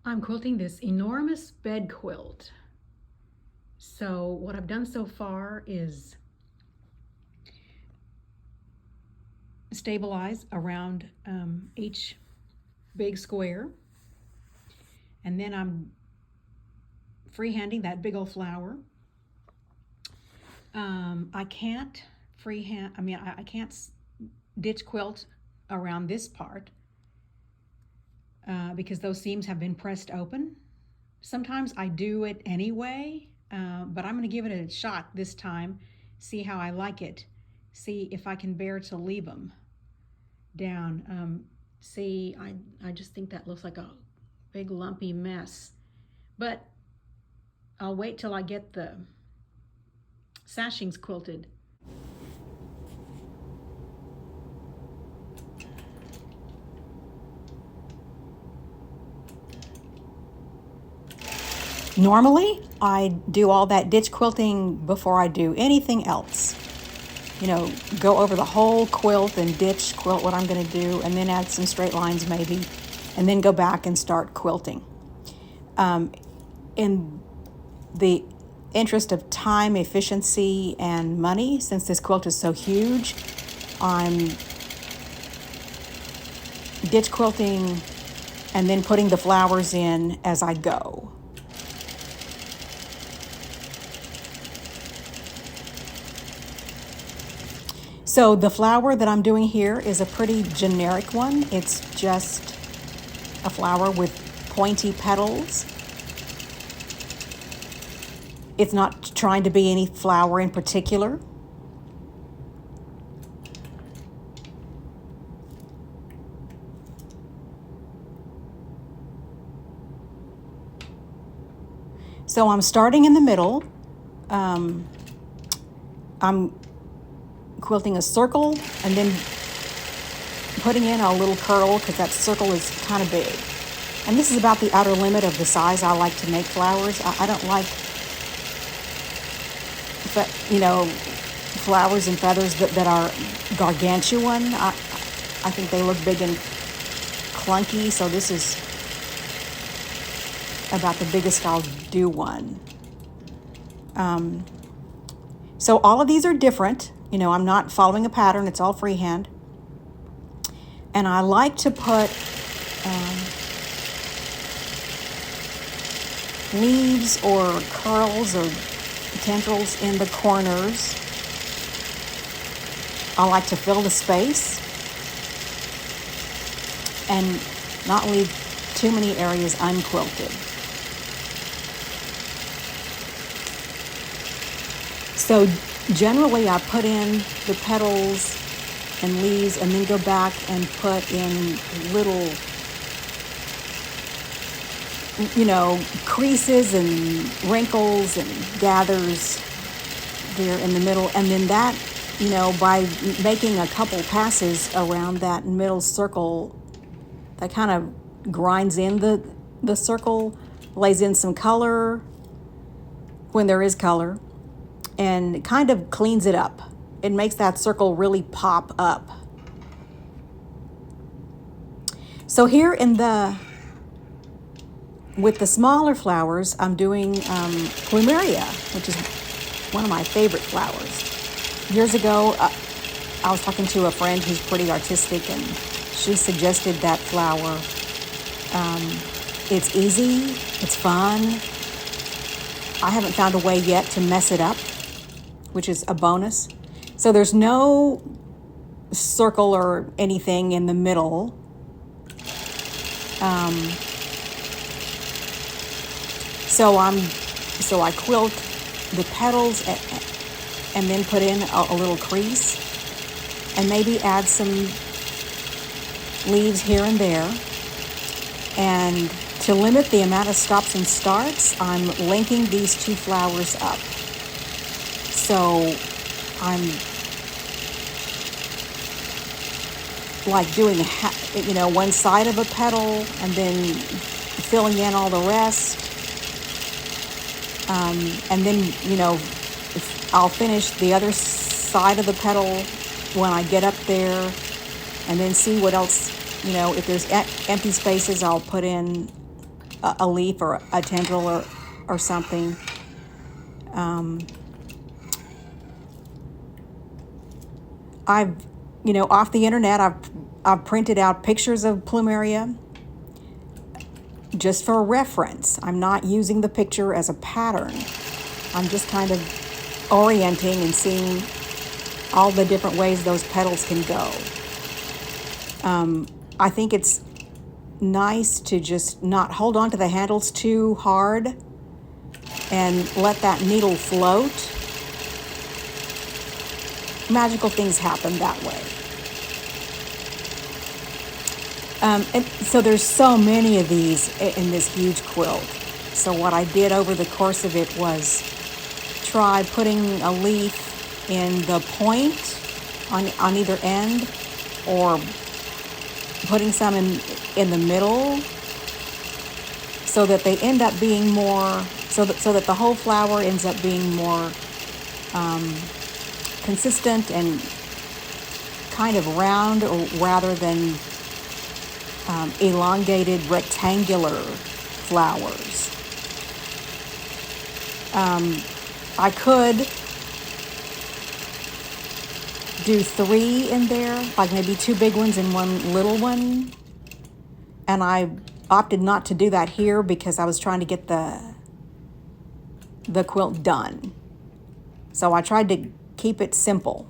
I'm quilting this enormous bed quilt. So what I've done so far is stabilize around each big square, and then I'm freehanding that big old flower. I can't I can't ditch quilt around this part because those seams have been pressed open. Sometimes I do it anyway, but I'm going to give it a shot this time, see how I like it, see if I can bear to leave them down. See, I just think that looks like a big lumpy mess, but I'll wait till I get the sashings quilted. Normally, I do all that ditch quilting before I do anything else. You know, go over the whole quilt and ditch quilt what I'm going to do, and then add some straight lines maybe, and then go back and start quilting. In the interest of time, efficiency, and money, since this quilt is so huge, I'm ditch quilting and then putting the flowers in as I go. So the flower that I'm doing here is a pretty generic one. It's just a flower with pointy petals. It's not trying to be any flower in particular. So I'm starting in the middle. I'm quilting a circle and then putting in a little curl because that circle is kind of big. And this is about the outer limit of the size I like to make flowers. I don't like, flowers and feathers that are gargantuan. I think they look big and clunky, so this is about the biggest I'll do one. So all of these are different. You know, I'm not following a pattern. It's all freehand. And I like to put leaves or curls or tendrils in the corners. I like to fill the space and not leave too many areas unquilted. So generally I put in the petals and leaves and then go back and put in little, creases and wrinkles and gathers there in the middle. And then that, by making a couple passes around that middle circle, that kind of grinds in the circle, lays in some color when there is color, and kind of cleans it up. It makes that circle really pop up. So here with the smaller flowers, I'm doing plumeria, which is one of my favorite flowers. Years ago, I was talking to a friend who's pretty artistic, and she suggested that flower. It's easy, it's fun. I haven't found a way yet to mess it up, which is a bonus. So there's no circle or anything in the middle. So I quilt the petals and then put in a little crease and maybe add some leaves here and there. And to limit the amount of stops and starts, I'm linking these two flowers up. So I'm like doing one side of a petal and then filling in all the rest. And then, I'll finish the other side of the petal when I get up there, and then see what else, if there's empty spaces, I'll put in a leaf or a tendril or something. I've, off the internet, I've printed out pictures of plumeria just for reference. I'm not using the picture as a pattern. I'm just kind of orienting and seeing all the different ways those petals can go. I think it's nice to just not hold on to the handles too hard and let that needle float. Magical things happen that way. And so there's so many of these in this huge quilt. So what I did over the course of it was try putting a leaf in the point on either end, or putting some in the middle, so that they end up being more, so that the whole flower ends up being more consistent and kind of round, or rather than elongated rectangular flowers. I could do 3 in there, like maybe 2 big ones and 1 little one. And I opted not to do that here because I was trying to get the quilt done. So I tried to keep it simple.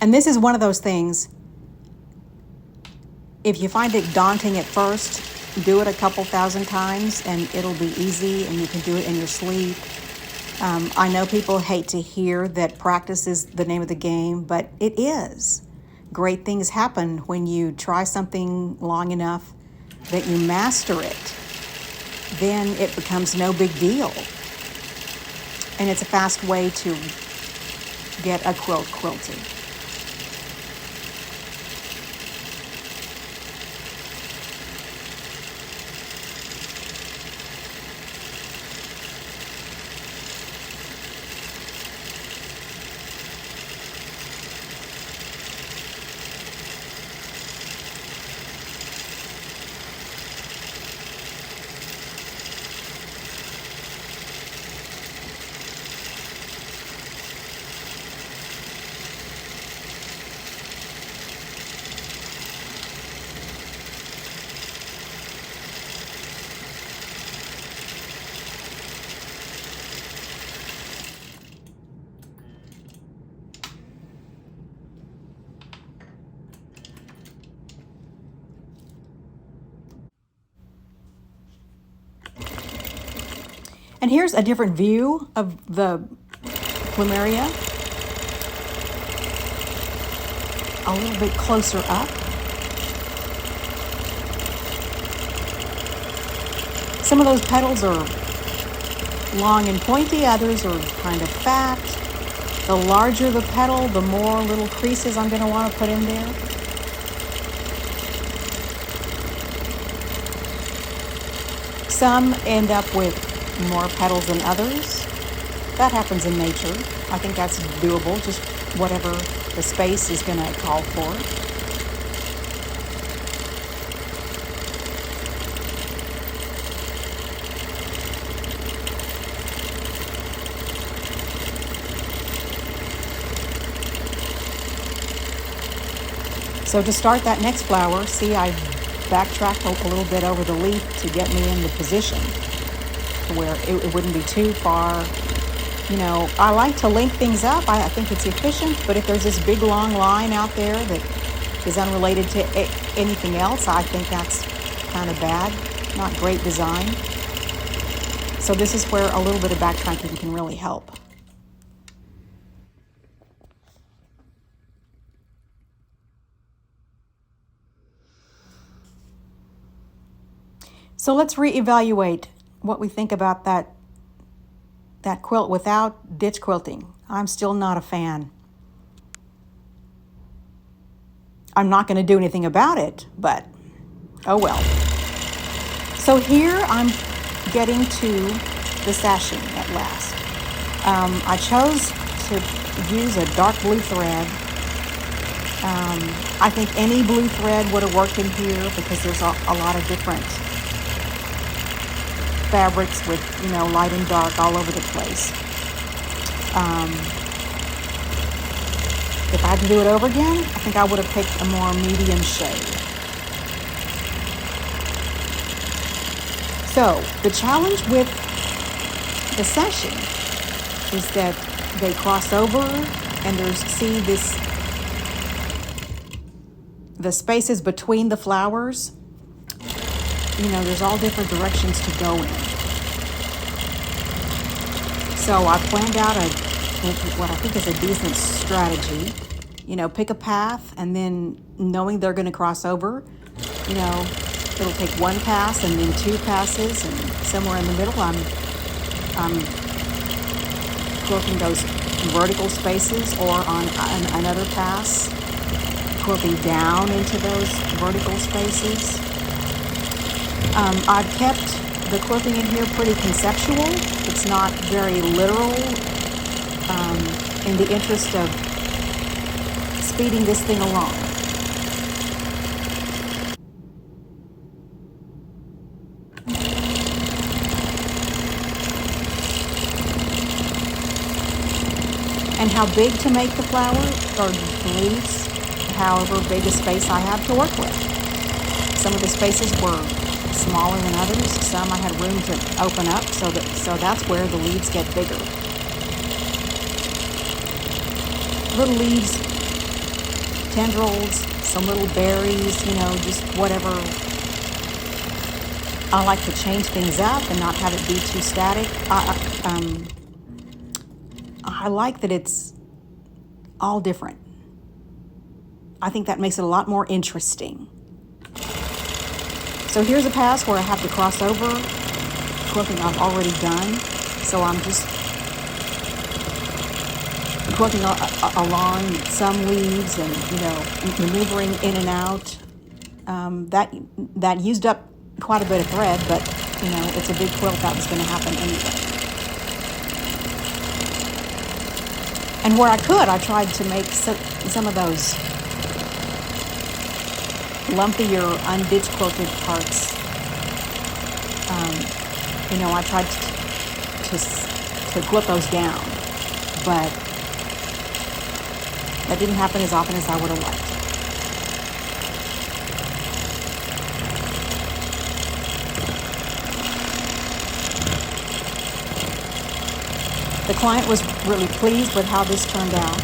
And this is one of those things, if you find it daunting at first, do it a couple thousand times and it'll be easy, and you can do it in your sleep. I know people hate to hear that practice is the name of the game, but it is. Great things happen when you try something long enough that you master it. Then it becomes no big deal. And it's a fast way to get a quilt quilted. And here's a different view of the plumeria, a little bit closer up. Some of those petals are long and pointy, others are kind of fat. The larger the petal, the more little creases I'm going to want to put in there. Some end up with more petals than others. That happens in nature. I think that's doable, just whatever the space is going to call for. So to start that next flower, see, I backtracked a little bit over the leaf to get me in the position where it wouldn't be too far. I like to link things up. I think it's efficient, but if there's this big long line out there that is unrelated to anything else, I think that's kind of bad, not great design. So this is where a little bit of backtracking can really help. So let's reevaluate what we think about that quilt without ditch quilting. I'm still not a fan. I'm not going to do anything about it, but oh well. So here I'm getting to the sashing at last. I chose to use a dark blue thread I think any blue thread would have worked in here because there's a lot of different fabrics with, light and dark all over the place. If I had to do it over again, I think I would have picked a more medium shade. So the challenge with the sashing is that they cross over, and the spaces between the flowers, there's all different directions to go in. So I planned out what I think is a decent strategy. Pick a path, and then knowing they're going to cross over, it'll take one pass and then two passes, and somewhere in the middle I'm quilting those vertical spaces, or on another pass quilting down into those vertical spaces. I've kept the quilting in here pretty conceptual. It's not very literal, in the interest of speeding this thing along. And how big to make the flowers or the leaves, however big a space I have to work with. Some of the spaces were smaller than others. Some I had room to open up, so that's where the leaves get bigger. Little leaves, tendrils, some little berries, just whatever. I like to change things up and not have it be too static. I like that it's all different. I think that makes it a lot more interesting. So here's a pass where I have to cross over quilting I've already done. So I'm just quilting along some leaves and, maneuvering in and out. That used up quite a bit of thread, but, it's a big quilt. That was going to happen anyway. And where I could, I tried to make some of those lumpier, unditch quilted parts. I tried to quilt those down, but that didn't happen as often as I would have liked. The client was really pleased with how this turned out.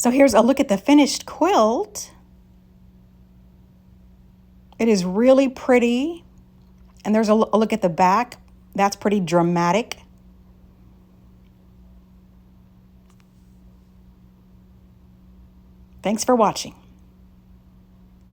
So here's a look at the finished quilt. It is really pretty. And there's a look at the back. That's pretty dramatic. Thanks for watching.